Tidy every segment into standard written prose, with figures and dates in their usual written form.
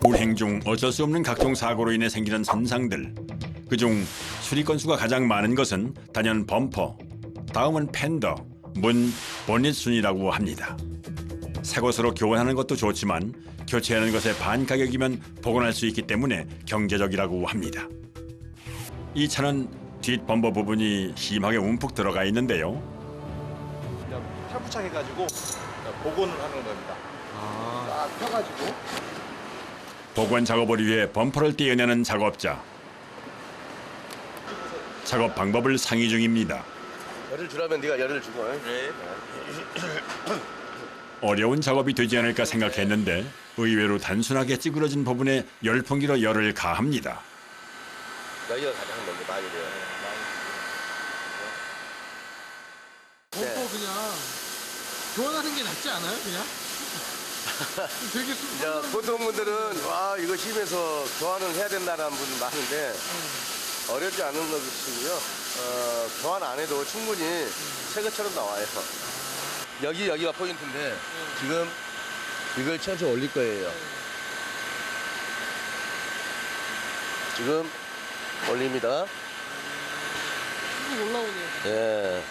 운행 중 어쩔 수 없는 각종 사고로 인해 생기는 손상들. 그중 수리 건수가 가장 많은 것은 단연 범퍼, 다음은 팬더, 문, 보닛 순이라고 합니다. 새 것으로 교환하는 것도 좋지만 교체하는 것의 반 가격이면 복원할 수 있기 때문에 경제적이라고 합니다. 이 차는 뒷 범퍼 부분이 심하게 움푹 들어가 있는데요. 그냥 펴부착해가지고 복원을 하는 겁니다. 딱 펴가지고 복원 작업을 위해 범퍼를 떼어내는 작업자. 작업 방법을 상의 중입니다. 열을 주라면 네가 열을 주고. 네. 어려운 작업이 되지 않을까 생각했는데 의외로 단순하게 찌그러진 부분에 열풍기로 열을 가합니다. 여기가 가장 먼저 많이 돼요. 범퍼 그냥 교환하는 게 낫지 않아요? 그냥? 되게 자, 보통 분들은 와 이거 심해서 교환을 해야 된다는 분 많은데 어렵지 않은 것이고요. 교환 안 해도 충분히 새 것처럼 나와요. 여기가 포인트인데 지금 이걸 쳐서 올릴 거예요. 지금 올립니다. 쭉 올라오네요. 예.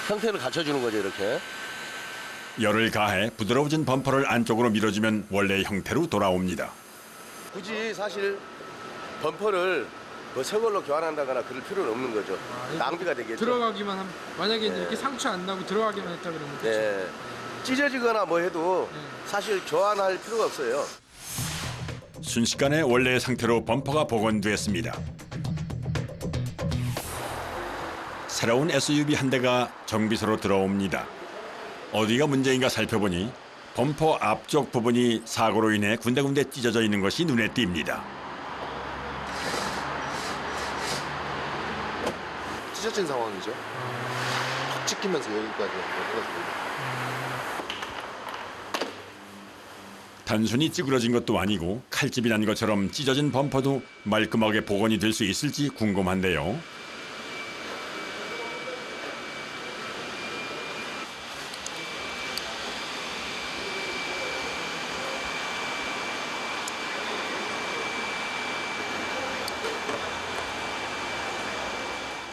형태를 갖춰주는 거죠 이렇게. 열을 가해 부드러워진 범퍼를 안쪽으로 밀어주면 원래의 형태로 돌아옵니다. 굳이 사실 범퍼를 새 걸로 교환한다거나 그럴 필요는 없는 거죠. 낭비가 되겠죠. 들어가기만 하면 만약에 네. 이렇게 상처 안 나고 들어가기만 했다 그러면 그렇죠? 네. 찢어지거나 뭐 해도 사실 교환할 필요가 없어요. 순식간에 원래의 상태로 범퍼가 복원됐습니다. 새로운 SUV 한 대가 정비소로 들어옵니다. 어디가 문제인가 살펴보니 범퍼 앞쪽 부분이 사고로 인해 군데군데 찢어져 있는 것이 눈에 띕니다. 찢어진 상황이죠. 팍 찍히면서 여기까지 떨어집니다. 단순히 찌그러진 것도 아니고 칼집이 난 것처럼 찢어진 범퍼도 말끔하게 복원이 될 수 있을지 궁금한데요.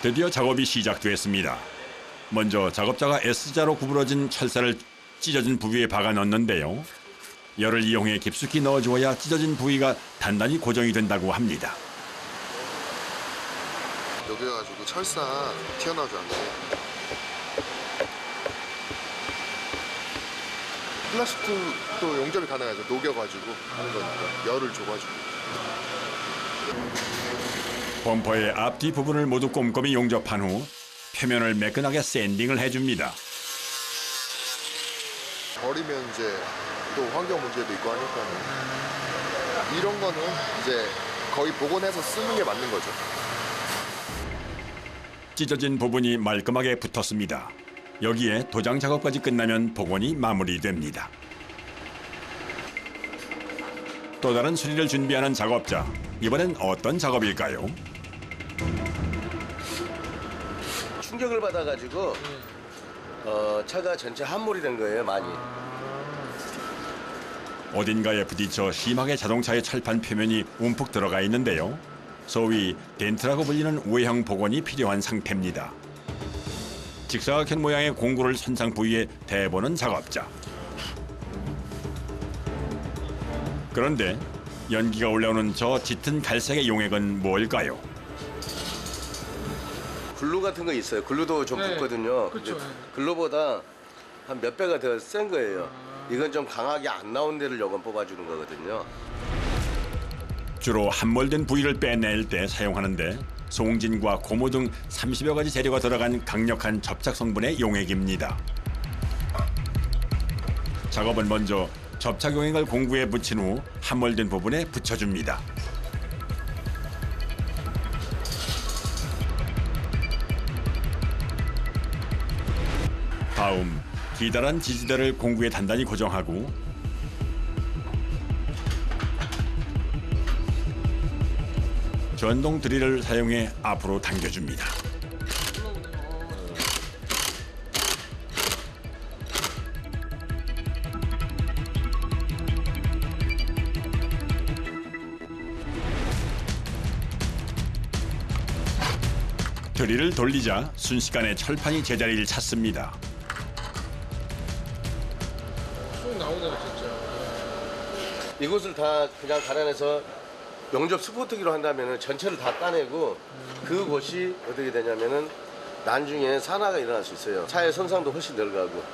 드디어 작업이 시작됐습니다. 먼저 작업자가 S자로 구부러진 철사를 찢어진 부위에 박아 넣는데요. 열을 이용해 깊숙이 넣어주어야 찢어진 부위가 단단히 고정이 된다고 합니다. 여기 가지고 철사 튀어나오지 않게 플라스틱도 용접이 가능하죠. 녹여가지고 하는 거니까 열을 줘가지고. 범퍼의 앞뒤 부분을 모두 꼼꼼히 용접한 후 표면을 매끈하게 샌딩을 해줍니다. 버리면 이제 또 환경 문제도 있고 하니까 이런 거는 이제 거의 복원해서 쓰는 게 맞는 거죠. 찢어진 부분이 말끔하게 붙었습니다. 여기에 도장 작업까지 끝나면 복원이 마무리됩니다. 또 다른 수리를 준비하는 작업자. 이번엔 어떤 작업일까요? 충격을 받아가지고 차가 전체 함몰이 된 거예요 많이. 어딘가에 부딪혀 심하게 자동차의 철판 표면이 움푹 들어가 있는데요. 소위 덴트라고 불리는 우회형 복원이 필요한 상태입니다. 직사각형 모양의 공구를 손상 부위에 대보는 작업자. 그런데 연기가 올라오는 저 짙은 갈색의 용액은 뭘까요? 글루 같은 거 있어요. 글루도 좀 네, 붙거든요. 그렇죠. 근데 네. 글루보다 한 몇 배가 더 센 거예요. 이건 좀 강하게 안 나온 데를 요건 뽑아주는 거거든요. 주로 함몰된 부위를 빼낼 때 사용하는데 송진과 고무 등 30여 가지 재료가 들어간 강력한 접착 성분의 용액입니다. 작업은 먼저 접착 용액을 공구에 붙인 후 함몰된 부분에 붙여줍니다. 다음 기다란 지지대를 공구에 단단히 고정하고 전동 드릴을 사용해 앞으로 당겨줍니다. 드릴을 돌리자 순식간에 철판이 제자리를 찾습니다. 쑥 나오네요 진짜. 이곳을 다 그냥 갈아내서 용접 스포트기로 한다면은 전체를 다 따내고 그곳이 어떻게 되냐면은 나중에 산화가 일어날 수 있어요. 차의 손상도 훨씬 덜 가고.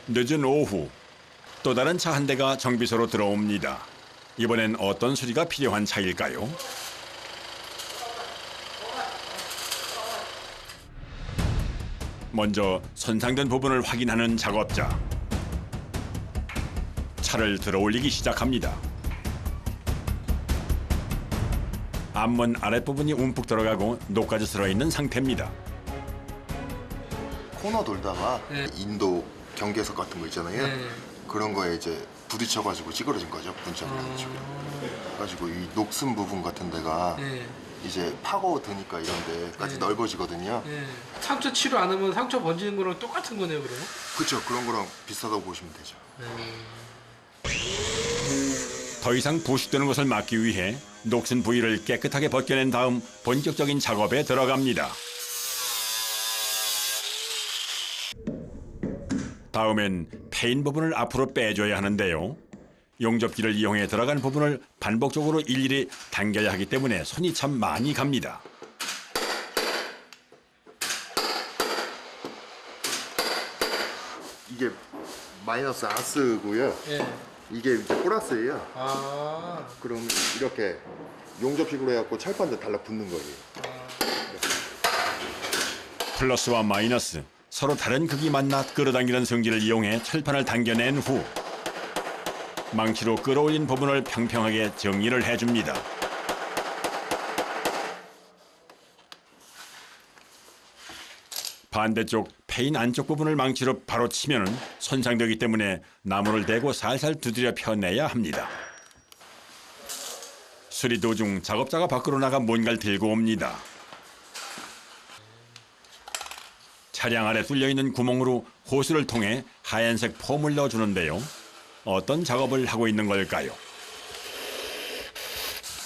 늦은 오후 또 다른 차 한 대가 정비소로 들어옵니다. 이번엔 어떤 수리가 필요한 차일까요? 먼저 손상된 부분을 확인하는 작업자. 차를 들어올리기 시작합니다. 앞문 아랫부분이 움푹 들어가고 녹아져 있는 상태입니다. 코너 돌다가 네. 인도 경계석 같은 거 있잖아요. 네. 그런 거에 이제 부딪혀가지고 찌그러진 거죠. 분점이 가지고. 그래가지고 이 녹슨 부분 같은 데가 네. 이제 파고드니까 이런 데까지 네. 넓어지거든요. 네. 상처 치료 안 하면 상처 번지는 거랑 똑같은 거네요 그러면? 그렇죠. 그런 거랑 비슷하다고 보시면 되죠. 더 이상 부식되는 것을 막기 위해 녹슨 부위를 깨끗하게 벗겨낸 다음 본격적인 작업에 들어갑니다. 다음엔 패인 부분을 앞으로 빼줘야 하는데요. 용접기를 이용해 들어간 부분을 반복적으로 일일이 당겨야 하기 때문에 손이 참 많이 갑니다. 이게 마이너스 아스고요. 예. 이게 이제 플러스예요. 아. 그럼 이렇게 용접식으로 해갖고 철판도 달라붙는 거예요. 플러스와 마이너스 서로 다른 극이 만나 끌어당기는 성질을 이용해 철판을 당겨낸 후 망치로 끌어올린 부분을 평평하게 정리를 해줍니다. 반대쪽 패인 안쪽 부분을 망치로 바로 치면 손상되기 때문에 나무를 대고 살살 두드려 펴내야 합니다. 수리 도중 작업자가 밖으로 나가 뭔가를 들고 옵니다. 차량 아래 뚫려있는 구멍으로 호스를 통해 하얀색 폼을 넣어주는데요. 어떤 작업을 하고 있는 걸까요?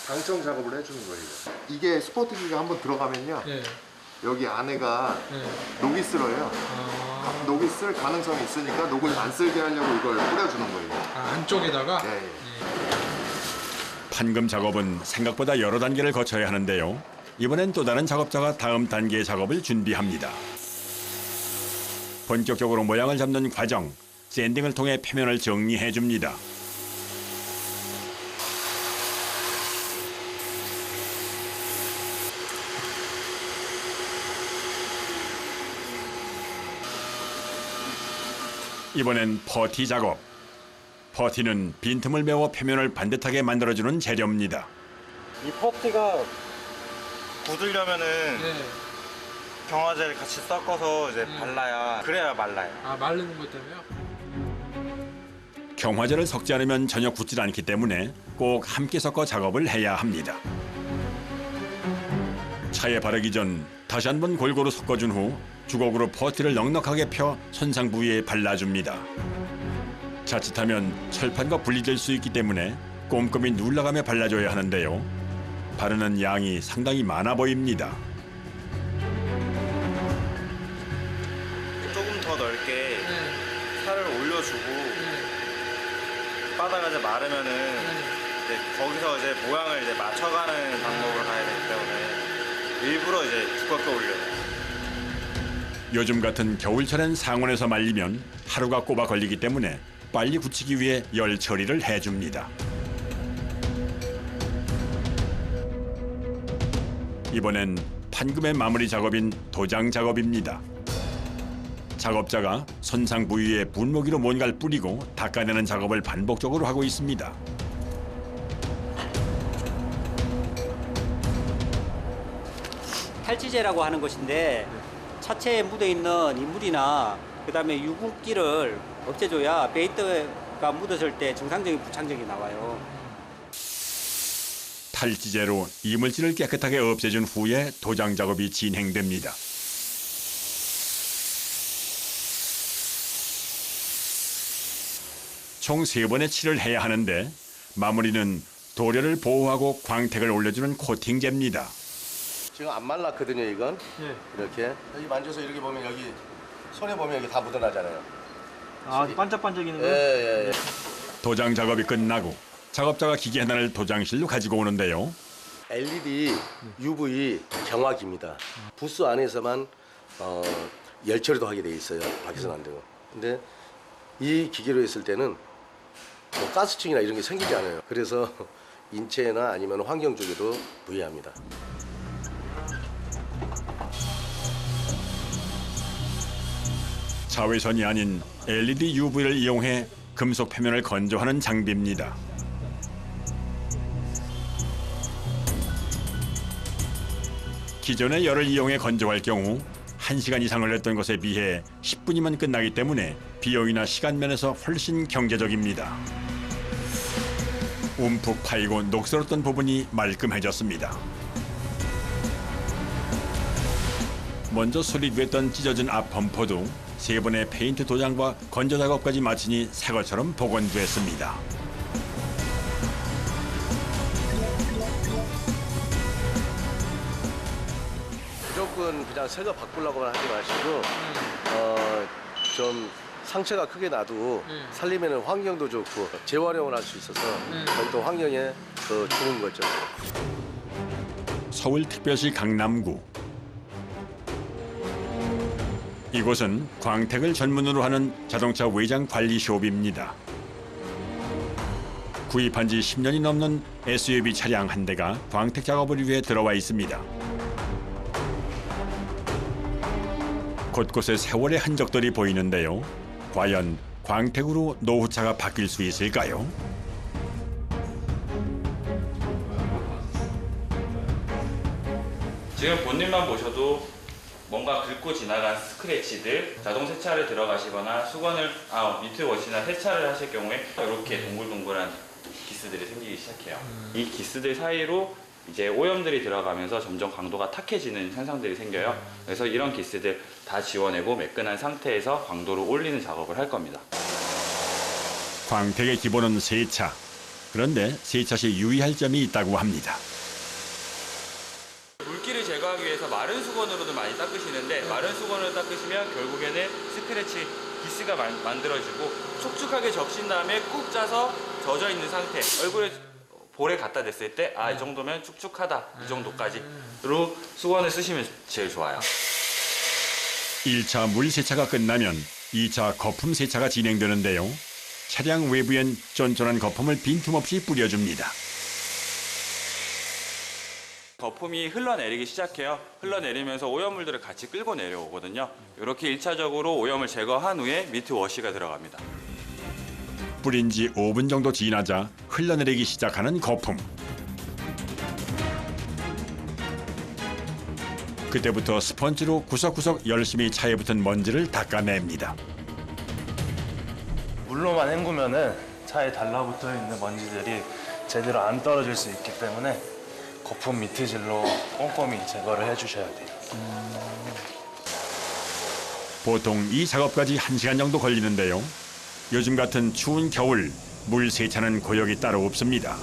방청 작업을 해주는 거예요. 이게 스포트기가 한번 들어가면요. 예. 여기 안에가 예. 녹이 쓸어요. 아. 녹이 쓸 가능성이 있으니까 녹을 안 쓸게 하려고 이걸 뿌려주는 거예요. 아, 안쪽에다가. 네. 판금 작업은 생각보다 여러 단계를 거쳐야 하는데요. 이번엔 또 다른 작업자가 다음 단계의 작업을 준비합니다. 본격적으로 모양을 잡는 과정, 샌딩을 통해 표면을 정리해 줍니다. 이번엔 퍼티 작업. 퍼티는 빈틈을 메워 표면을 반듯하게 만들어주는 재료입니다. 이 퍼티가 굳으려면은 예. 경화제를 같이 섞어서 이제 발라야 그래야 말라요. 아, 마르는 것 때문에요? 경화제를 섞지 않으면 전혀 굳질 않기 때문에 꼭 함께 섞어 작업을 해야 합니다. 차에 바르기 전 다시 한번 골고루 섞어준 후 주걱으로 퍼티를 넉넉하게 펴 손상 부위에 발라줍니다. 자칫하면 철판과 분리될 수 있기 때문에 꼼꼼히 눌러가며 발라줘야 하는데요. 바르는 양이 상당히 많아 보입니다. 조금 더 넓게 네. 살을 올려주고 네. 바다가 이제 마르면은 네. 이제 거기서 이제 모양을 이제 맞춰가는 방법을 가야 되기 때문에 일부러 이제 두껍게 올려요. 요즘 같은 겨울철엔 상온에서 말리면 하루가 꼬박 걸리기 때문에 빨리 굳히기 위해 열 처리를 해줍니다. 이번엔 판금의 마무리 작업인 도장 작업입니다. 작업자가 손상 부위에 분무기로 뭔가를 뿌리고 닦아내는 작업을 반복적으로 하고 있습니다. 탈지제라고 하는 것인데 차체에 묻어있는 이물이나 그다음에 유분기를 없애줘야 베이트가 묻었을 때 정상적인 부착력이 나와요. 탈지제로 이물질을 깨끗하게 없애준 후에 도장 작업이 진행됩니다. 총 3번의 칠을 해야 하는데 마무리는 도료를 보호하고 광택을 올려주는 코팅제입니다. 지금 안 말랐거든요, 이건. 네. 이렇게 여기 만져서 이렇게 보면 여기 손에 보면 여기 다 묻어나잖아요. 아, 반짝반짝이는 거? 예. 도장 작업이 끝나고 작업자가 기계 하나를 도장실로 가지고 오는데요. LED UV 경화기입니다. 부스 안에서만 열 처리도 하게 돼 있어요. 밖에서는 안 되고. 근데 이 기계로 했을 때는 뭐 가스층이나 이런 게 생기지 않아요. 그래서 인체나 아니면 환경 쪽에도 유의합니다. 자외선이 아닌 LED UV를 이용해 금속 표면을 건조하는 장비입니다. 기존의 열을 이용해 건조할 경우 1시간 이상 걸렸던 것에 비해 10분이면 끝나기 때문에 비용이나 시간 면에서 훨씬 경제적입니다. 움푹 파이고 녹슬었던 부분이 말끔해졌습니다. 먼저 수리됐던 찢어진 앞 범퍼도 3번의 페인트 도장과 건조 작업까지 마치니 새 것처럼 복원됐습니다. 무조건 그냥 새 거 바꾸려고만 하지 마시고 좀 상처가 크게 나도 살리면 환경도 좋고 재활용을 할 수 있어서 또 환경에 더 좋은 거죠. 서울특별시 강남구. 이곳은 광택을 전문으로 하는 자동차 외장 관리 숍입니다. 구입한 지 10년이 넘는 SUV 차량 한 대가 광택 작업을 위해 들어와 있습니다. 곳곳에 세월의 흔적들이 보이는데요. 과연 광택으로 노후차가 바뀔 수 있을까요? 지금 본인만 보셔도 뭔가 긁고 지나간 스크래치들, 자동 세차를 들어가시거나 수건을 미트 워시나 세차를 하실 경우에 이렇게 동글동글한 기스들이 생기기 시작해요. 이 기스들 사이로 이제 오염들이 들어가면서 점점 광도가 탁해지는 현상들이 생겨요. 그래서 이런 기스들 다 지워내고 매끈한 상태에서 광도를 올리는 작업을 할 겁니다. 광택의 기본은 세차. 그런데 세차 시 유의할 점이 있다고 합니다. 물기를 제거하기 위해서 마른 수건으로도 많이 닦으시는데 마른 수건으로 닦으시면 결국에는 스크래치, 기스가 만들어지고 촉촉하게 적신 다음에 꾹 짜서 젖어 있는 상태, 얼굴에 볼에 갖다 댔을 때 이 정도면 축축하다, 이 정도까지로 수건을 쓰시면 제일 좋아요. 1차 물 세차가 끝나면 2차 거품 세차가 진행되는데요. 차량 외부엔 쫀쫀한 거품을 빈틈없이 뿌려줍니다. 거품이 흘러내리기 시작해요. 흘러내리면서 오염물들을 같이 끌고 내려오거든요. 이렇게 1차적으로 오염을 제거한 후에 미트 워시가 들어갑니다. 뿌린 지 5분 정도 지나자 흘러내리기 시작하는 거품. 그때부터 스펀지로 구석구석 열심히 차에 붙은 먼지를 닦아냅니다. 물로만 헹구면은 차에 달라붙어 있는 먼지들이 제대로 안 떨어질 수 있기 때문에 거품 미트질로 꼼꼼히 제거를 해주셔야 돼요. 보통 이 작업까지 1시간 정도 걸리는데요. 요즘 같은 추운 겨울 물 세차는 고역이 따로 없습니다.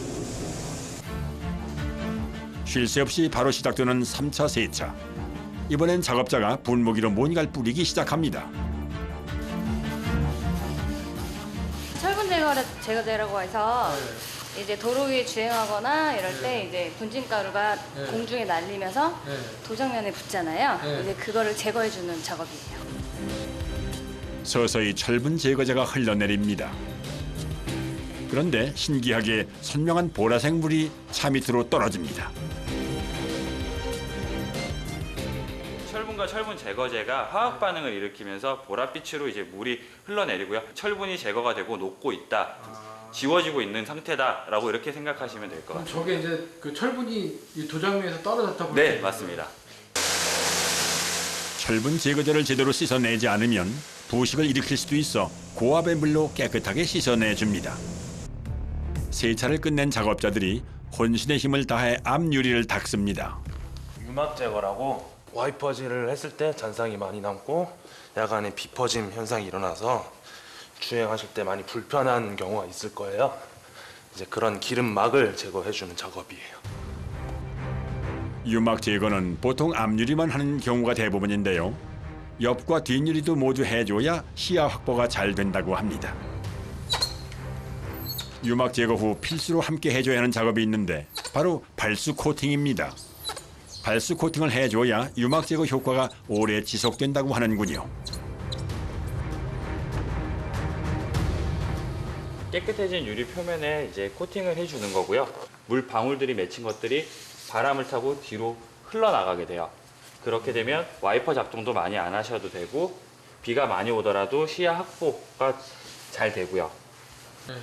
쉴 새 없이 바로 시작되는 3차 세차. 이번엔 작업자가 분무기로 뭔가를 뿌리기 시작합니다. 철분 제거제라고 해서 이제 도로 위에 주행하거나 이럴 때 이제 분진가루가 공중에 날리면서 도장면에 붙잖아요. 이제 그거를 제거해주는 작업이에요. 서서히 철분 제거제가 흘러내립니다. 그런데 신기하게 선명한 보라색 물이 차 밑으로 떨어집니다. 철분과 철분 제거제가 화학 반응을 일으키면서 보랏빛으로 이제 물이 흘러내리고요. 철분이 제거가 되고 녹고 있다, 지워지고 있는 상태다라고 이렇게 생각하시면 될 것 그럼 같아요. 저게 이제 그 철분이 이 도장 위에서 떨어졌다고 네, 맞습니다. 철분 제거제를 제대로 씻어내지 않으면 부식을 일으킬 수도 있어 고압의 물로 깨끗하게 씻어내줍니다. 세차를 끝낸 작업자들이 혼신의 힘을 다해 앞 유리를 닦습니다. 유막 제거라고 와이퍼질을 했을 때 잔상이 많이 남고 야간에 비퍼짐 현상이 일어나서 주행하실 때 많이 불편한 경우가 있을 거예요. 이제 그런 기름막을 제거해주는 작업이에요. 유막 제거는 보통 앞유리만 하는 경우가 대부분인데요. 옆과 뒷유리도 모두 해줘야 시야 확보가 잘 된다고 합니다. 유막 제거 후 필수로 함께 해줘야 하는 작업이 있는데 바로 발수 코팅입니다. 발수 코팅을 해줘야 유막 제거 효과가 오래 지속된다고 하는군요. 깨끗해진 유리 표면에 이제 코팅을 해주는 거고요. 물 방울들이 맺힌 것들이 바람을 타고 뒤로 흘러나가게 돼요. 그렇게 되면 와이퍼 작동도 많이 안 하셔도 되고 비가 많이 오더라도 시야 확보가 잘 되고요. 네.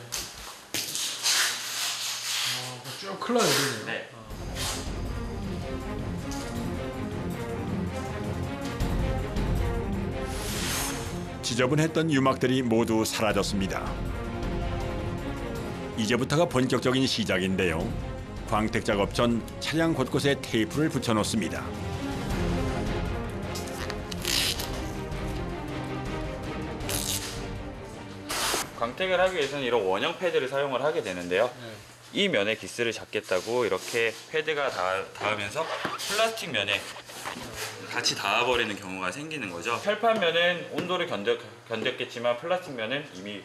쭉 흘러내리네요. 네. 지저분했던 유막들이 모두 사라졌습니다. 이제부터가 본격적인 시작인데요. 광택 작업 전 차량 곳곳에 테이프를 붙여놓습니다. 광택을 하기 위해서는 이런 원형 패드를 사용을 하게 되는데요. 이 면에 기스를 잡겠다고 이렇게 패드가 닿으면서 플라스틱 면에 같이 닿아버리는 경우가 생기는 거죠. 철판 면은 온도를 견뎠겠지만 플라스틱 면은 이미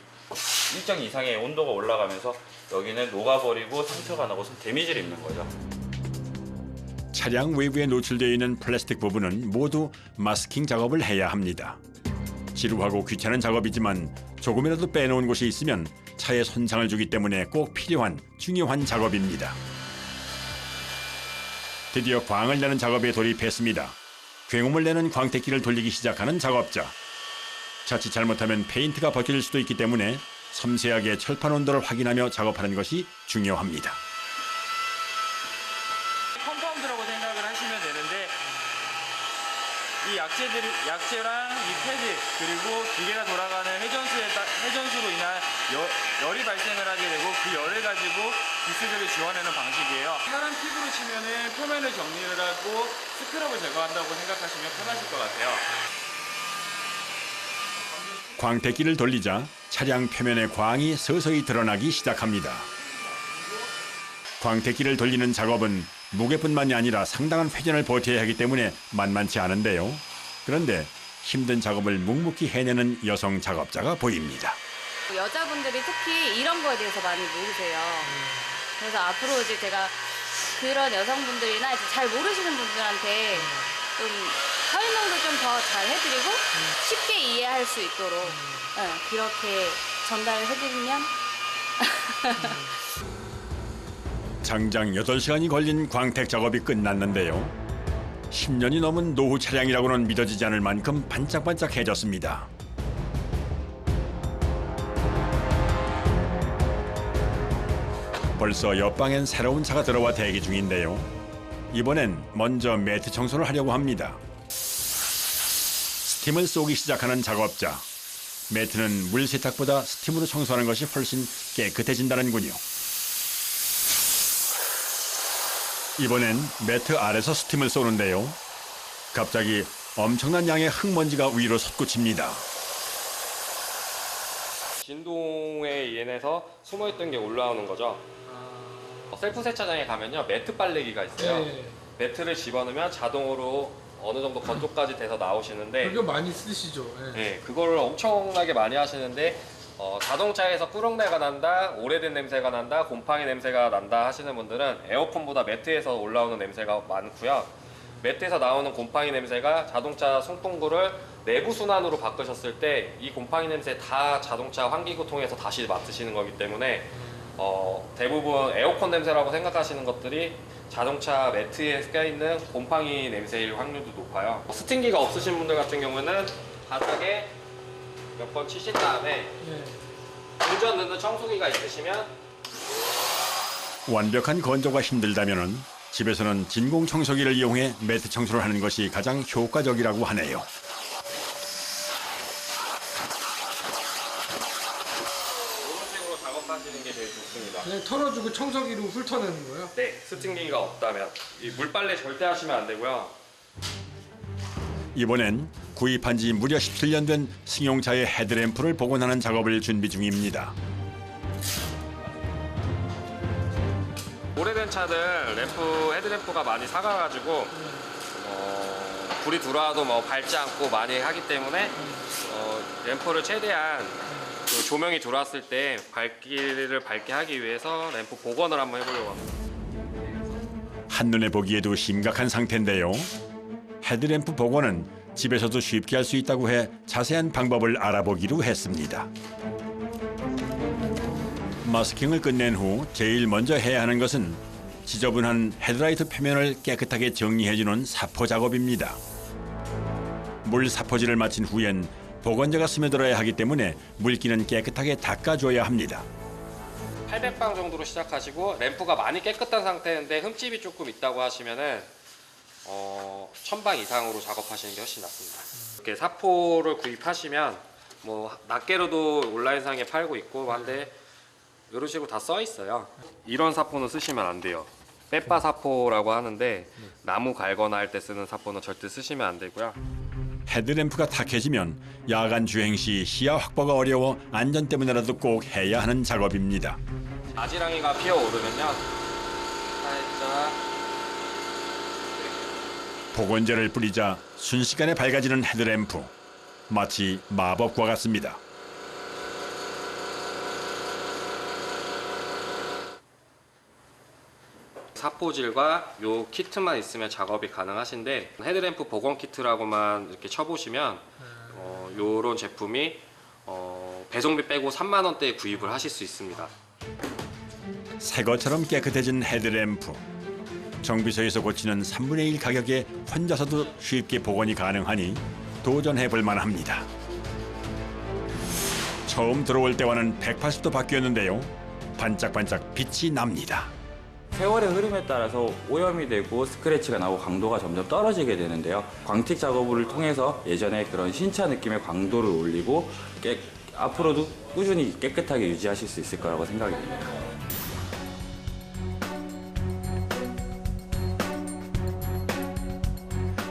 일정 이상의 온도가 올라가면서 여기는 녹아버리고 상처가 나고 데미지를 입는 거죠. 차량 외부에 노출되어 있는 플라스틱 부분은 모두 마스킹 작업을 해야 합니다. 지루하고 귀찮은 작업이지만 조금이라도 빼놓은 곳이 있으면 차에 손상을 주기 때문에 꼭 필요한 중요한 작업입니다. 드디어 광을 내는 작업에 돌입했습니다. 굉음을 내는 광택기를 돌리기 시작하는 작업자. 자칫 잘못하면 페인트가 벗겨질 수도 있기 때문에 섬세하게 철판 온도를 확인하며 작업하는 것이 중요합니다. 컴파운드라고 생각을 하시면 되는데 이 약재랑 이 패드 그리고 기계가 돌아가는 회전수로 인한 열이 발생을 하게 되고 그 열을 가지고 기스들을 지워내는 방식이에요. 사람 피부로 치면은 표면을 정리를 하고 스크럽을 제거한다고 생각하시면 편하실 것 같아요. 광택기를 돌리자 차량 표면의 광이 서서히 드러나기 시작합니다. 광택기를 돌리는 작업은 무게뿐만이 아니라 상당한 회전을 버텨야 하기 때문에 만만치 않은데요. 그런데 힘든 작업을 묵묵히 해내는 여성 작업자가 보입니다. 여자분들이 특히 이런 거에 대해서 많이 모르세요. 그래서 앞으로 이제 제가 그런 여성분들이나 이제 잘 모르시는 분들한테 좀 설명도 좀 더 잘 해드리고 쉽게 이해할 수 있도록 그렇게 전달을 해드리면 장장 8시간이 걸린 광택 작업이 끝났는데요. 10년이 넘은 노후 차량이라고는 믿어지지 않을 만큼 반짝반짝해졌습니다. 벌써 옆방엔 새로운 차가 들어와 대기 중인데요. 이번엔 먼저 매트 청소를 하려고 합니다. 스팀을 쏘기 시작하는 작업자. 매트는 물 세탁보다 스팀으로 청소하는 것이 훨씬 깨끗해진다는군요. 이번엔 매트 아래서 스팀을 쏘는데요. 갑자기 엄청난 양의 흙먼지가 위로 솟구칩니다. 진동에 인해서 숨어있던 게 올라오는 거죠. 셀프 세차장에 가면요 매트 빨래기가 있어요. 네. 매트를 집어넣으면 자동으로 어느 정도 건조까지 돼서 나오시는데 그거 많이 쓰시죠. 네. 네, 그거를 엄청나게 많이 하시는데 자동차에서 꾸렁내가 난다, 오래된 냄새가 난다, 곰팡이 냄새가 난다 하시는 분들은 에어컨보다 매트에서 올라오는 냄새가 많고요. 매트에서 나오는 곰팡이 냄새가 자동차 송풍구를 내부 순환으로 바꾸셨을 때 이 곰팡이 냄새 다 자동차 환기구 통해서 다시 맡으시는 거기 때문에 대부분 에어컨 냄새라고 생각하시는 것들이 자동차 매트에 껴있는 곰팡이 냄새일 확률도 높아요. 스팀기가 없으신 분들 같은 경우는 바닥에 몇 번 치신 다음에 운전 넣는 청소기가 있으시면 완벽한 건조가 힘들다면 집에서는 진공 청소기를 이용해 매트 청소를 하는 것이 가장 효과적이라고 하네요. 이런 식으로 작업하시는 게 제일 좋습니다. 그냥 털어주고 청소기로 훑어내는 거예요? 네, 스팀기가 없다면 이 물빨래 절대 하시면 안 되고요. 이번엔 구입한 지 무려 17년 된 승용차의 헤드램프를 복원하는 작업을 준비 중입니다. 오래된 차들 헤드램프가 많이 삭아가지고 불이 들어와도 뭐 밝지 않고 많이 하기 때문에 램프를 최대한 그 조명이 들어왔을 때 밝기를 밝게 하기 위해서 램프 복원을 한번 해보려고 합니다. 한눈에 보기에도 심각한 상태인데요. 헤드램프 복원은 집에서도 쉽게 할 수 있다고 해 자세한 방법을 알아보기로 했습니다. 마스킹을 끝낸 후 제일 먼저 해야 하는 것은 지저분한 헤드라이트 표면을 깨끗하게 정리해주는 사포 작업입니다. 물 사포질을 마친 후엔 보건제가 스며들어야 하기 때문에 물기는 깨끗하게 닦아줘야 합니다. 800방 정도로 시작하시고 램프가 많이 깨끗한 상태인데 흠집이 조금 있다고 하시면은 1000방 이상으로 작업하시는 게 훨씬 낫습니다. 이렇게 사포를 구입하시면 뭐 낱개로도 온라인상에 팔고 있고 한데 이런 식으로 다 써 있어요. 이런 사포는 쓰시면 안 돼요. 빼빠 사포라고 하는데 나무 갈거나 할 때 쓰는 사포는 절대 쓰시면 안 되고요. 헤드램프가 탁해지면 야간 주행 시 시야 확보가 어려워 안전 때문에라도 꼭 해야 하는 작업입니다. 아지랑이가 피어오르면요. 살짝 보건제를 뿌리자 순식간에 밝아지는 헤드램프. 마치 마법과 같습니다. 사포질과 요 키트만 있으면 작업이 가능하신데 헤드램프 복원 키트라고만 이렇게 쳐보시면 요런 제품이 배송비 빼고 3만 원대에 구입을 하실 수 있습니다. 새 것처럼 깨끗해진 헤드램프. 정비소에서 고치는 3분의 1 가격에 혼자서도 쉽게 복원이 가능하니 도전해볼 만합니다. 처음 들어올 때와는 180도 바뀌었는데요. 반짝반짝 빛이 납니다. 세월의 흐름에 따라서 오염이 되고 스크래치가 나고 강도가 점점 떨어지게 되는데요. 광택 작업을 통해서 예전에 그런 신차 느낌의 광도를 올리고 앞으로도 꾸준히 깨끗하게 유지하실 수 있을 거라고 생각이 듭니다.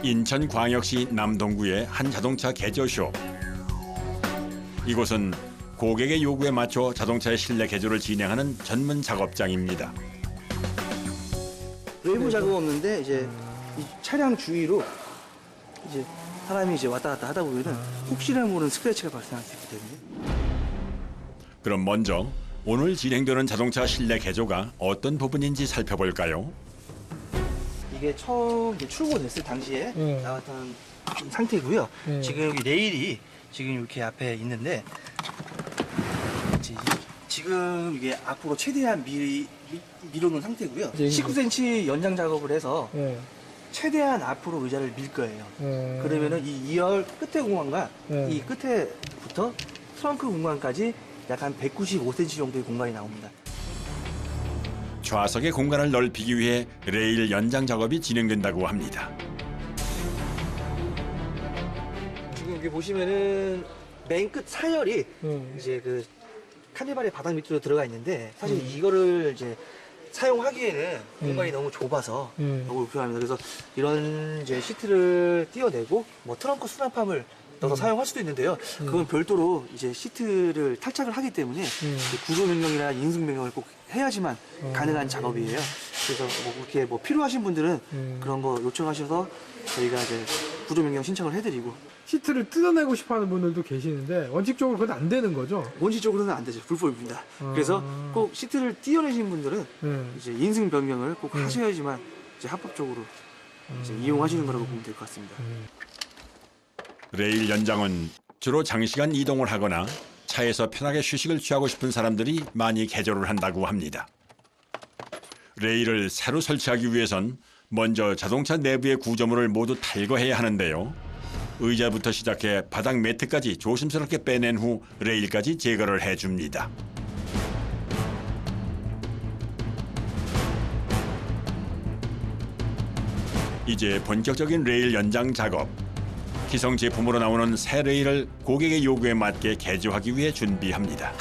인천광역시 남동구의 한 자동차 개조숍. 이곳은 고객의 요구에 맞춰 자동차의 실내 개조를 진행하는 전문 작업장입니다. 외부 작업 없는데 이제 이 차량 주위로 이제 사람이 이제 왔다 갔다 하다 보면은 혹시나 모르는 스크래치가 발생할 수 있기 때문에. 그럼 먼저 오늘 진행되는 자동차 실내 개조가 어떤 부분인지 살펴볼까요? 이게 처음 이제 출고됐을 당시에 나왔던 상태고요. 지금 여기 레일이 지금 이렇게 앞에 있는데 지금 이게 앞으로 최대한 밀어놓은 상태고요. 19cm 연장 작업을 해서 최대한 앞으로 의자를 밀 거예요. 그러면은 이 2열 끝에 공간과 이 끝에부터 트렁크 공간까지 약 한 195cm 정도의 공간이 나옵니다. 좌석의 공간을 넓히기 위해 레일 연장 작업이 진행된다고 합니다. 지금 여기 보시면은 맨 끝 사열이 이제 그 카니발의 바닥 밑으로 들어가 있는데 사실 이거를 이제 사용하기에는 공간이 너무 좁아서 너무 불편합니다. 그래서 이런 이제 시트를 띄어내고 뭐 트렁크 수납함을 넣어서 사용할 수도 있는데요. 그건 별도로 이제 시트를 탈착을 하기 때문에 구조 변경이나 인승 변경을 꼭 해야지만 가능한 작업이에요. 그래서 뭐 그렇게 뭐 필요하신 분들은 그런 거 요청하셔서 저희가 이제 구조 변경 신청을 해드리고. 시트를 뜯어내고 싶어하는 분들도 계시는데 원칙적으로 그건 안 되는 거죠? 원칙적으로는 안 되죠. 불법입니다. 그래서 꼭 시트를 띄어내신 분들은 이제 인승 변경을 꼭 하셔야지만 이제 합법적으로 이제 이용하시는 거라고 보면 될 것 같습니다. 레일 연장은 주로 장시간 이동을 하거나 차에서 편하게 휴식을 취하고 싶은 사람들이 많이 개조를 한다고 합니다. 레일을 새로 설치하기 위해선 먼저 자동차 내부의 구조물을 모두 탈거해야 하는데요. 의자부터 시작해 바닥 매트까지 조심스럽게 빼낸 후 레일까지 제거를 해줍니다. 이제 본격적인 레일 연장 작업. 기성 제품으로 나오는 새 레일을 고객의 요구에 맞게 개조하기 위해 준비합니다.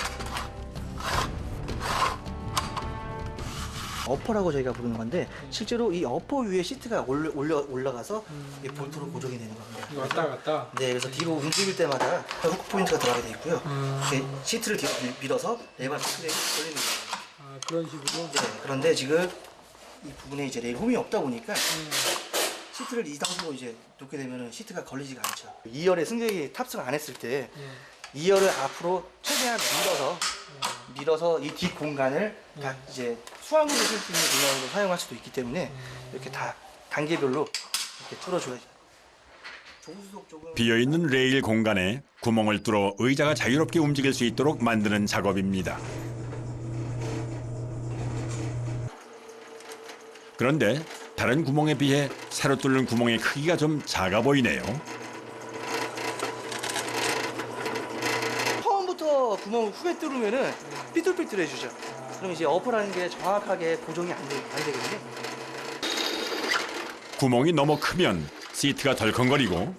어퍼라고 저희가 부르는 건데 실제로 이 어퍼 위에 시트가 올라가서 이 볼트로 고정이 되는 겁니다. 왔다 갔다. 네, 그래서 뒤로 움직일 때마다 후크 포인트가 들어가게 돼 있고요. 이렇게 시트를 뒤로 밀어서 레버를 스크래치 돌리는 거예요. 아, 그런 식으로. 네, 그런데 지금 이 부분에 이제 레일 홈이 없다 보니까 시트를 이 상태로 이제 놓게 되면은 시트가 걸리지가 않죠. 2열에 승객이 탑승을 안 했을 때 2열을 앞으로 최대한 밀어서 이 뒷 공간을 다 이제 수화물을 쓸 수 있는 공간으로 사용할 수도 있기 때문에 이렇게 다 단계별로 이렇게 뚫어줘야죠. 조수석 쪽은 비어있는 레일 공간에 구멍을 뚫어 의자가 자유롭게 움직일 수 있도록 만드는 작업입니다. 그런데 다른 구멍에 비해 새로 뚫는 구멍의 크기가 좀 작아 보이네요. 처음부터 구멍을 크게 뚫으면은 삐뚤삐뚤해지죠. 그럼 이제 어퍼라는 게 정확하게 고정이 안 되거든요. 구멍이 너무 크면 시트가 덜컹거리고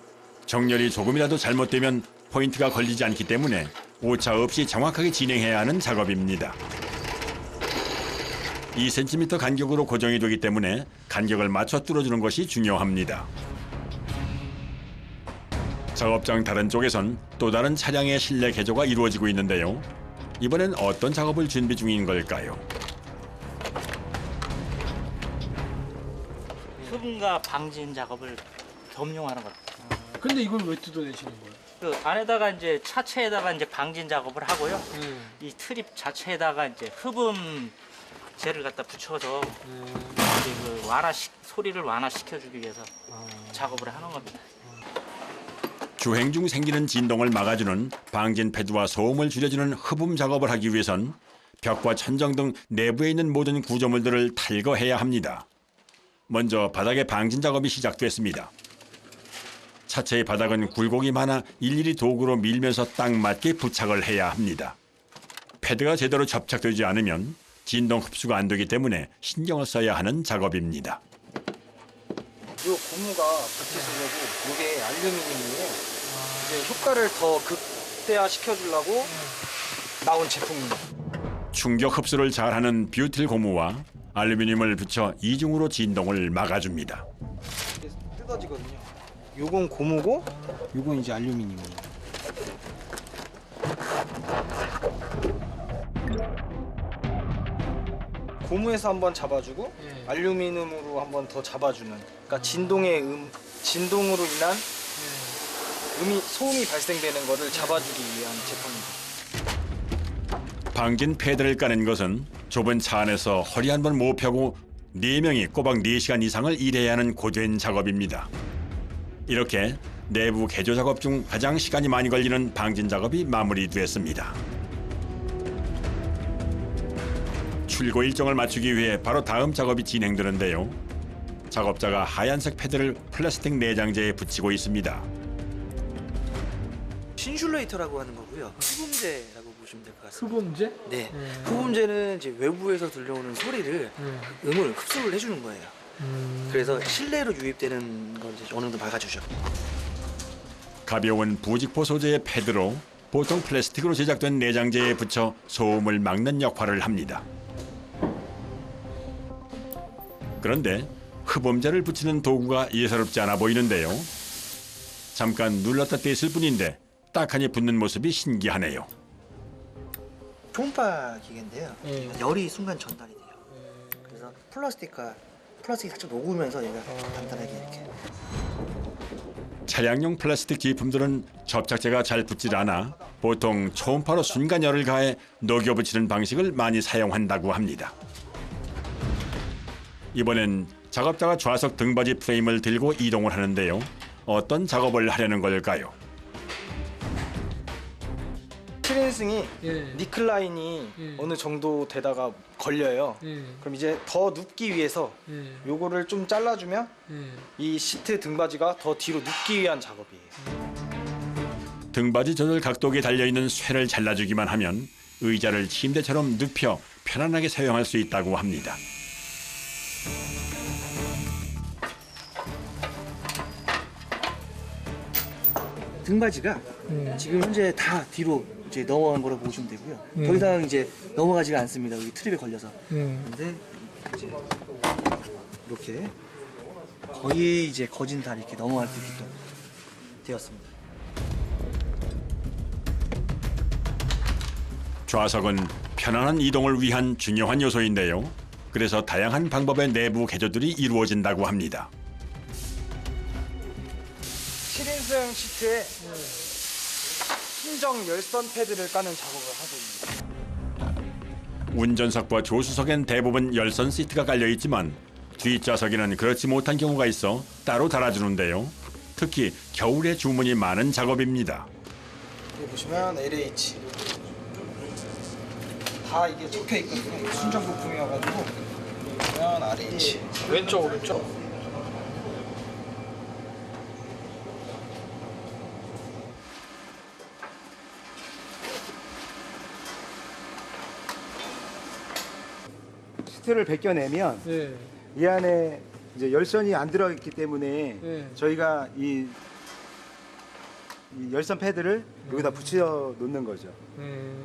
정렬이 조금이라도 잘못되면 포인트가 걸리지 않기 때문에 오차 없이 정확하게 진행해야 하는 작업입니다. 2cm 간격으로 고정이 되기 때문에 간격을 맞춰 뚫어주는 것이 중요합니다. 작업장 다른 쪽에선 또 다른 차량의 실내 개조가 이루어지고 있는데요. 이번엔 어떤 작업을 준비 중인 걸까요? 흡음과 방진 작업을 겸용하는 거예요. 근데 이걸 왜 뜯어내시는 거예요? 그 안에다가 이제 차체에다가 이제 방진 작업을 하고요. 이 트립 자체에다가 이제 흡음제를 갖다 붙여서 이제 그 소리를 완화시켜주기 위해서 작업을 하는 겁니다. 주행 중 생기는 진동을 막아주는 방진 패드와 소음을 줄여주는 흡음 작업을 하기 위해선 벽과 천정 등 내부에 있는 모든 구조물들을 탈거해야 합니다. 먼저 바닥의 방진 작업이 시작됐습니다. 차체의 바닥은 굴곡이 많아 일일이 도구로 밀면서 딱 맞게 부착을 해야 합니다. 패드가 제대로 접착되지 않으면 진동 흡수가 안 되기 때문에 신경을 써야 하는 작업입니다. 이 고무가 부티스고 이게 알루미늄이에요. 이제 효과를 더 극대화 시켜주려고 나온 제품입니다. 충격 흡수를 잘하는 뷰틸 고무와 알루미늄을 붙여 이중으로 진동을 막아줍니다. 뜯어지거든요. 요건 고무고, 요건 이제 알루미늄이에요. 고무에서 한번 잡아주고 알루미늄으로 한번 더 잡아주는. 그러니까 진동으로 인한 소음이 발생되는 것을 잡아주기 위한 제품입니다. 방진 패드를 까는 것은 좁은 차 안에서 허리 한 번 못 펴고 4명이 꼬박 4시간 이상을 일해야 하는 고된 작업입니다. 이렇게 내부 개조 작업 중 가장 시간이 많이 걸리는 방진 작업이 마무리됐습니다. 출고 일정을 맞추기 위해 바로 다음 작업이 진행되는데요. 작업자가 하얀색 패드를 플라스틱 내장재에 붙이고 있습니다. 신슐레이터라고 하는 거고요. 흡음재라고 보시면 될 것 같습니다. 흡음재? 네. 흡음재는 이제 외부에서 들려오는 소리를 음을 흡수를 해주는 거예요. 그래서 실내로 유입되는 걸 이제 어느 정도 막아주죠. 가벼운 부직포 소재의 패드로 보통 플라스틱으로 제작된 내장재에 붙여 소음을 막는 역할을 합니다. 그런데 흡음재를 붙이는 도구가 예사롭지 않아 보이는데요. 잠깐 눌렀다 뗐을 뿐인데 딱하니 붙는 모습이 신기하네요. 초음파 기계인데요. 열이 순간 전달이 돼요. 그래서 플라스틱이 살짝 녹으면서 얘가 간단하게 이렇게. 차량용 플라스틱 제품들은 접착제가 잘 붙질 않아 보통 초음파로 순간 열을 가해 녹여 붙이는 방식을 많이 사용한다고 합니다. 이번엔 작업자가 좌석 등받이 프레임을 들고 이동을 하는데요. 어떤 작업을 하려는 걸까요? 7인승이 니클 라인이 어느 정도 되다가 걸려요. 그럼 이제 더 눕기 위해서 요거를 좀 잘라주면 이 시트 등받이가 더 뒤로 눕기 위한 작업이에요. 등받이 조절 각도기에 달려있는 쇠를 잘라주기만 하면 의자를 침대처럼 눕혀 편안하게 사용할 수 있다고 합니다. 등받이가 지금 현재 다 뒤로 이제 넘어간 거라고 보시면 되고요. 더 이상 이제 넘어가지가 않습니다. 여기 트립에 걸려서. 근데 이제 이렇게 거의 이제 거진 다 이렇게 넘어갈 수 있게끔 되었습니다. 좌석은 편안한 이동을 위한 중요한 요소인데요. 그래서 다양한 방법의 내부 개조들이 이루어진다고 합니다. 7인승 시트에 순정 열선 패드를 까는 작업을 하고 있습니다. 운전석과 조수석엔 대부분 열선 시트가 깔려 있지만 뒷좌석에는 그렇지 못한 경우가 있어 따로 달아주는데요. 특히 겨울에 주문이 많은 작업입니다. 여기 보시면 LH 다 이게 적혀 있거든요. 순정 부품이어가지고 보면 RH 왼쪽 오른쪽. 시트를 벗겨내면 예. 이 안에 이제 열선이 안 들어있기 때문에 예. 저희가 이 열선 패드를 여기다 붙여 놓는 거죠.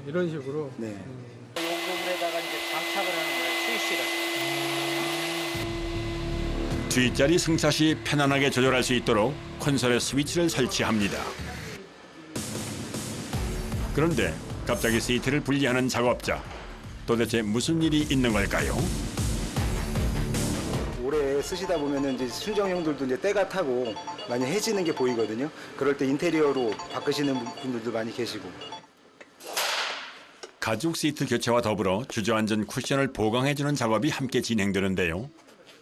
이런 식으로. 네. 요 부분에다가 이제 장착을 하는 거예요. 스위치를. 뒷자리 승차 시 편안하게 조절할 수 있도록 콘솔에 스위치를 설치합니다. 그런데 갑자기 시트를 분리하는 작업자. 도대체 무슨 일이 있는 걸까요? 오래 쓰시다 보면은 이제 순정형들도 이제 때가 타고 많이 해지는 게 보이거든요. 그럴 때 인테리어로 바꾸시는 분들도 많이 계시고. 가죽 시트 교체와 더불어 주저앉은 쿠션을 보강해주는 작업이 함께 진행되는데요.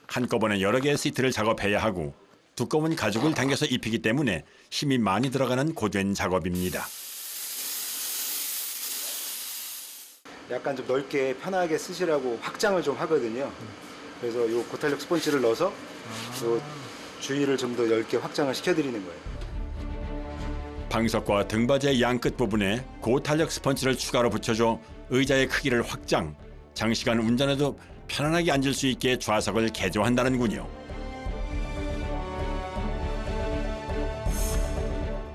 한꺼번에 여러 개의 시트를 작업해야 하고 두꺼운 가죽을 당겨서 입히기 때문에 힘이 많이 들어가는 고된 작업입니다. 약간 좀 넓게 편하게 쓰시라고 확장을 좀 하거든요. 그래서 요 고탄력 스펀지를 넣어서 요 주위를 좀 더 넓게 확장을 시켜드리는 거예요. 방석과 등받이의 양 끝 부분에 고탄력 스펀지를 추가로 붙여줘 의자의 크기를 확장, 장시간 운전해도 편안하게 앉을 수 있게 좌석을 개조한다는군요.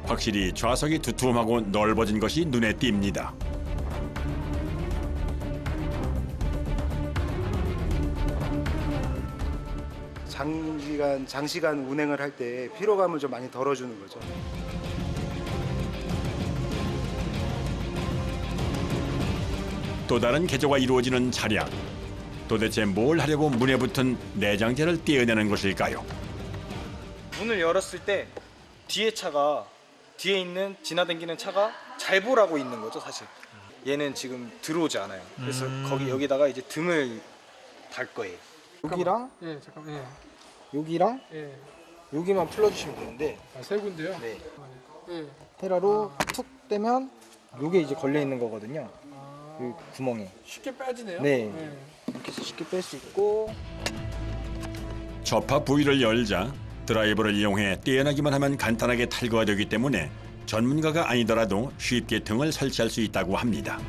확실히 좌석이 두툼하고 넓어진 것이 눈에 띕니다. 장시간 운행을 할 때 피로감을 좀 많이 덜어주는 거죠. 또 다른 개조가 이루어지는 차량. 도대체 뭘 하려고 문에 붙은 내장재를 떼어내는 것일까요? 문을 열었을 때 뒤에 있는 지나다니는 차가 잘 보라고 있는 거죠, 사실. 얘는 지금 들어오지 않아요. 그래서 여기다가 이제 등을 달 거예요. 여기랑 예, 잠깐만. 예. 여기랑 예. 여기만 풀어주시면 되는데. 세 군데요? 네. 예. 테라로 툭 떼면 요게 이제 걸려 있는 거거든요. 그 구멍에. 쉽게 빠지네요. 네. 예. 이렇게 해서 쉽게 뺄 수 있고. 접합 부위를 열자 드라이버를 이용해 떼어내기만 하면 간단하게 탈거가 되기 때문에 전문가가 아니더라도 쉽게 등을 설치할 수 있다고 합니다.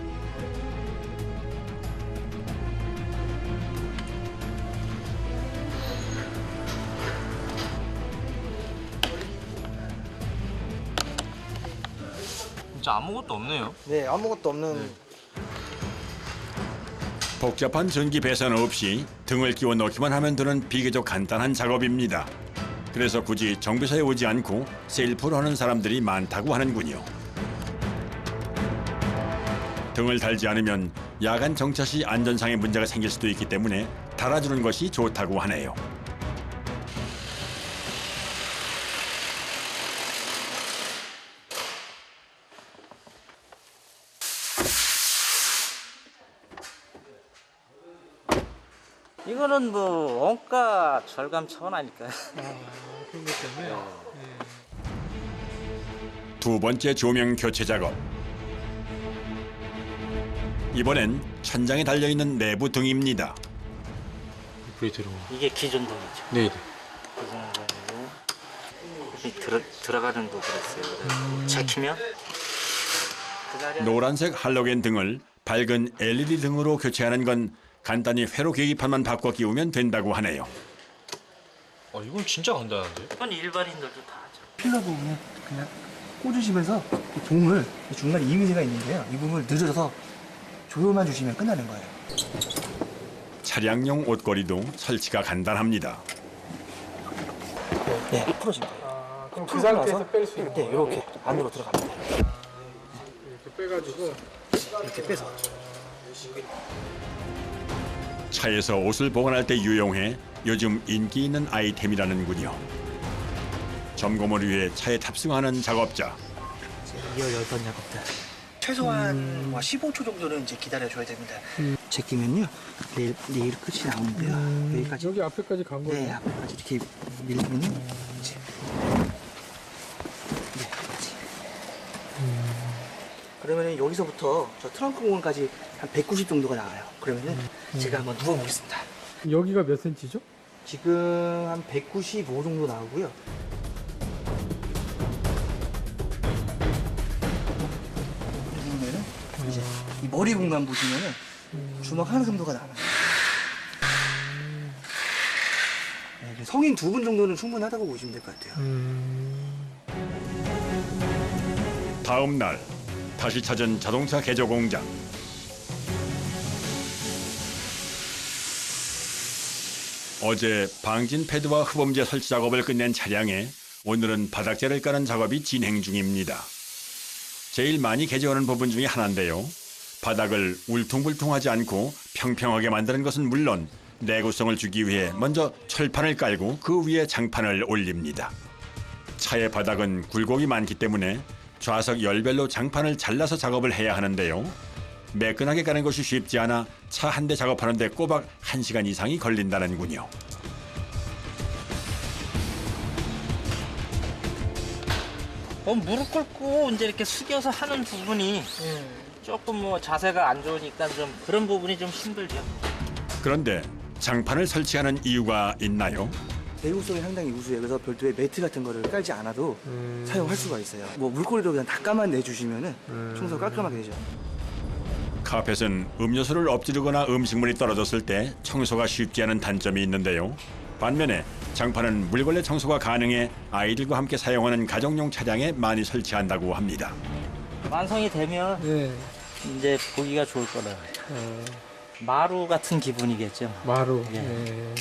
진짜 아무것도 없네요. 네, 아무것도 없는. 복잡한 전기 배선 없이 등을 끼워 넣기만 하면 되는 비교적 간단한 작업입니다. 그래서 굳이 정비소에 오지 않고 셀프로 하는 사람들이 많다고 하는군요. 등을 달지 않으면 야간 정차 시 안전상의 문제가 생길 수도 있기 때문에 달아주는 것이 좋다고 하네요. 이거는 뭐 원가 절감 차원 아닐까요? 그런 것 때문에. 두 번째 조명 교체 작업. 이번엔 천장에 달려있는 내부 등입니다. 이게 기존 등이죠. 네. 기존 등이고 들어가는 부분 있어요. 제키면 노란색 할로겐 등을 밝은 LED 등으로 교체하는 건 간단히 회로 계기판만 바꿔 끼우면 된다고 하네요. 이건 진짜 간단한데? 이건 일반인들도 다 하죠. 필러 부분은 그냥 꽂으시면서 이 봉을 중간에 이미지가 있는데요. 이 부분을 늘려서 조여만 주시면 끝나는 거예요. 차량용 옷걸이도 설치가 간단합니다. 네, 풀어집니다. 아, 그럼 그 상태에서 뺄 수 있는 네, 이렇게 안으로 들어갑니다. 이렇게 빼가지고 이렇게 빼서. 차에서 옷을 보관할 때 유용해 요즘 인기 있는 아이템이라는군요. 점검을 위해 차에 탑승하는 작업자. 이어 열번 작업들. 최소한 15초 정도는 이제 기다려줘야 됩니다. 제끼면요, 레일 끝이 나오는데요. 여기까지. 여기 앞에까지 간 거예요? 네, 앞에까지 이렇게 밀면은 이제. 네, 여기까지. 그러면은 여기서부터 저 트렁크 공간까지 한 190 정도가 나와요. 그러면은 제가 한번 누워보겠습니다. 여기가 몇 센치죠? 지금 한 195 정도 나오고요. 그러면은 이제 이 머리 공간 보시면은 주먹 하나 정도가 남아요. 네, 성인 2분 정도는 충분하다고 보시면 될 것 같아요. 다음 날 다시 찾은 자동차 개조 공장. 어제 방진 패드와 흡음재 설치 작업을 끝낸 차량에 오늘은 바닥재를 까는 작업이 진행 중입니다. 제일 많이 개조하는 부분 중에 하나인데요. 바닥을 울퉁불퉁하지 않고 평평하게 만드는 것은 물론 내구성을 주기 위해 먼저 철판을 깔고 그 위에 장판을 올립니다. 차의 바닥은 굴곡이 많기 때문에 좌석 열별로 장판을 잘라서 작업을 해야 하는데요. 매끈하게 까는 것이 쉽지 않아 차 한 대 작업하는데 꼬박 1시간 이상이 걸린다는군요. 무릎 꿇고 이제 이렇게 숙여서 하는 부분이 조금 뭐 자세가 안 좋으니까 좀 그런 부분이 좀 힘들죠. 그런데 장판을 설치하는 이유가 있나요? 내구성이 상당히 우수해요. 그래서 별도의 매트 같은 거를 깔지 않아도 사용할 수가 있어요. 뭐 물고리로 그냥 닦아만 내주시면은 청소가 깔끔하게 되죠. 카펫은 음료수를 엎지르거나 음식물이 떨어졌을 때 청소가 쉽지 않은 단점이 있는데요. 반면에 장판은 물걸레 청소가 가능해 아이들과 함께 사용하는 가정용 차량에 많이 설치한다고 합니다. 완성이 되면 이제 보기가 좋을 거라고요. 마루 같은 기분이겠죠. 마루. 예.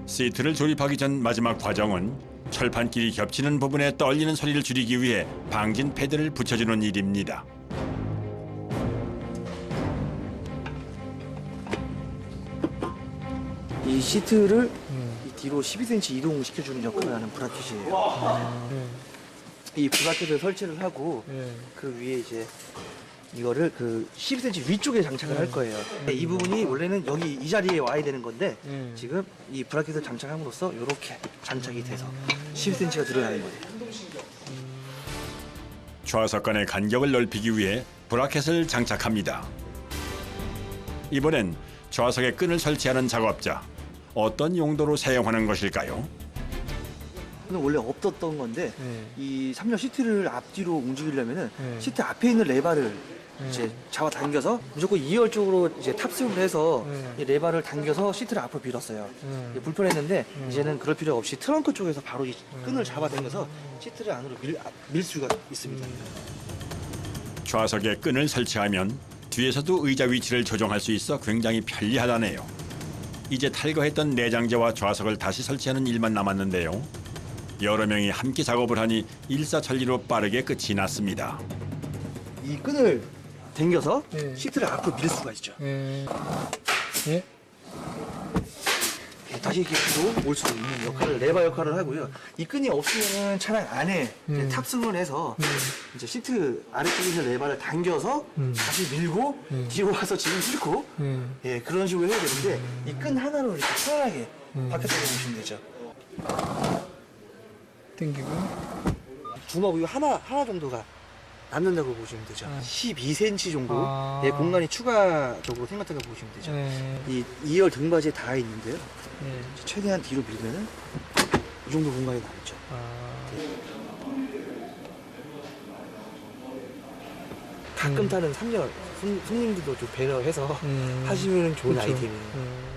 시트를 조립하기 전 마지막 과정은 철판끼리 겹치는 부분에 떨리는 소리를 줄이기 위해 방진 패드를 붙여주는 일입니다. 이 시트를 이 뒤로 12cm 이동시켜주는 역할을 하는 브라켓이에요. 이 브라켓을 설치를 하고 그 위에 이제 이거를 그 12cm 위쪽에 장착을 할 거예요. 이 부분이 원래는 여기 이 자리에 와야 되는 건데 지금 이 브라켓을 장착함으로써 이렇게 장착이 돼서 12cm가 들어가는 거예요. 좌석 간의 간격을 넓히기 위해 브라켓을 장착합니다. 이번엔 좌석에 끈을 설치하는 작업자. 어떤 용도로 사용하는 것일까요? 이건 원래 없었던 건데 이 3열 시트를 앞뒤로 움직이려면은 시트 앞에 있는 레바를 이제 잡아당겨서 무조건 2열 쪽으로 이제 탑승을 해서 이 레바를 당겨서 시트를 앞으로 밀었어요. 불편했는데 이제는 그럴 필요 없이 트렁크 쪽에서 바로 이 끈을 잡아당겨서 시트를 안으로 밀 수가 있습니다. 좌석에 끈을 설치하면 뒤에서도 의자 위치를 조정할 수 있어 굉장히 편리하다네요. 이제 탈거했던 내장재와 좌석을 다시 설치하는 일만 남았는데요. 여러 명이 함께 작업을 하니 일사천리로 빠르게 끝이 났습니다. 이 끈을 당겨서 시트를 앞으로 밀 수가 있죠. 다시 이렇게 뒤로 올 수 있는 역할을 레바 역할을 하고요. 이 끈이 없으면 차량 안에 이제 탑승을 해서 이제 시트 아래쪽에 있는 레바를 당겨서 다시 밀고 뒤로 와서 지금 싣고 그런 식으로 해야 되는데 이 끈 하나로 이렇게 편하게 바깥으로 보시면 되죠. 당기고 주먹 이거 하나 정도가 남는다고 보시면 되죠. 12cm 정도의 공간이 추가적으로 생겼다고 보시면 되죠. 이 2열 등받이에 닿아 있는데요. 최대한 뒤로 밀면은 이 정도 공간이 남죠. 가끔 타는 3열 손님들도 좀 배려해서 하시면 좋은 아이템이에요.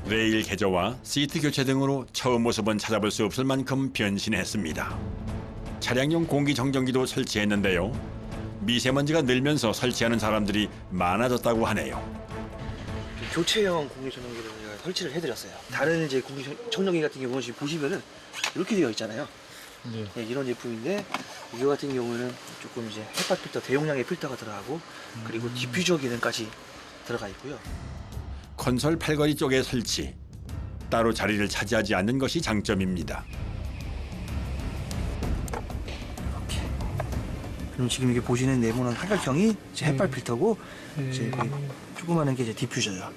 레일 개조와 시트 교체 등으로 처음 모습은 찾아볼 수 없을 만큼 변신했습니다. 차량용 공기정전기도 설치했는데요. 미세먼지가 늘면서 설치하는 사람들이 많아졌다고 하네요. 교체형 공기청정기를 제가 설치를 해드렸어요. 다른 이제 공기청정기 같은 경우는 지금 보시면은 이렇게 되어 있잖아요. 이런 제품인데 이거 같은 경우는 조금 이제 헤파 필터 대용량의 필터가 들어가고 그리고 디퓨저 기능까지 들어가 있고요. 콘솔 팔걸이 쪽에 설치. 따로 자리를 차지하지 않는 것이 장점입니다. 그럼 지금 이게 보시는 네모난 삼각형이 이제 햇발 필터고 이제 조그마한 게 이제 디퓨저예요.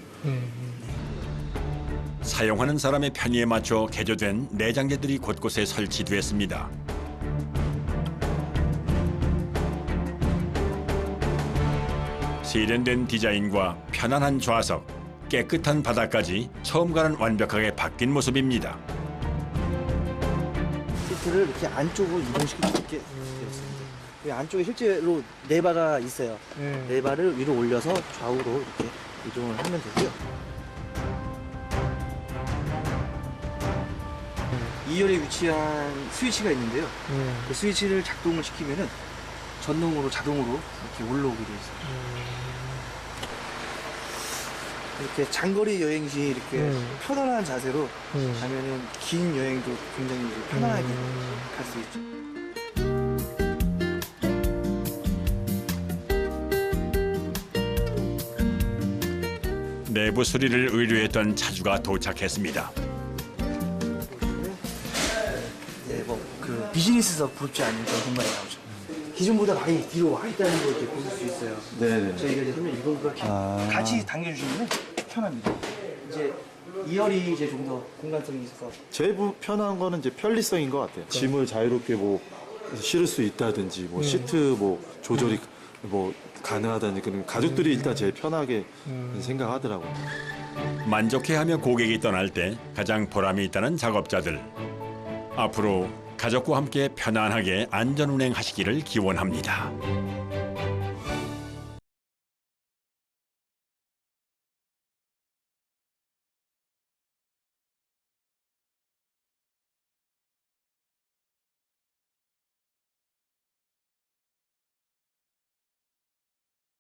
사용하는 사람의 편의에 맞춰 개조된 내장재들이 곳곳에 설치됐습니다. 세련된 디자인과 편안한 좌석, 깨끗한 바닥까지 처음과는 완벽하게 바뀐 모습입니다. 시트를 이렇게 안쪽으로 이동시킬 수 있게 되어 있습니다. 이 안쪽에 실제로 레바가 있어요. 레바를 위로 올려서 좌우로 이렇게 이동을 하면 되고요. 2열에 위치한 스위치가 있는데요. 그 스위치를 작동을 시키면은 전동으로 자동으로 이렇게 올라오게 되어 있어요. 이렇게 장거리 여행 시 이렇게 편안한 자세로 가면은 긴 여행도 굉장히 이제 편안하게 갈 수 있죠. 내부 수리를 의뢰했던 차주가 도착했습니다. 네, 뭐 그 비즈니스석 부럽지 않은 그런 공간이 나오죠. 기존보다 많이 뒤로 와 있다는 걸 이렇게 보실 수 있어요. 네네. 저희가 이제 설명 이런 거 같이 당겨주시면 편합니다. 이제 2열이 이제 좀 더 공간성이 있어서 제일 편한 거는 이제 편리성인 것 같아요. 짐을 자유롭게 뭐 실을 수 있다든지 뭐 시트 뭐 조절이 뭐 가능하다든지 그런 가족들이 일단 제일 편하게 생각하더라고요. 만족해하며 고객이 떠날 때 가장 보람이 있다는 작업자들. 앞으로 가족과 함께 편안하게 안전운행하시기를 기원합니다.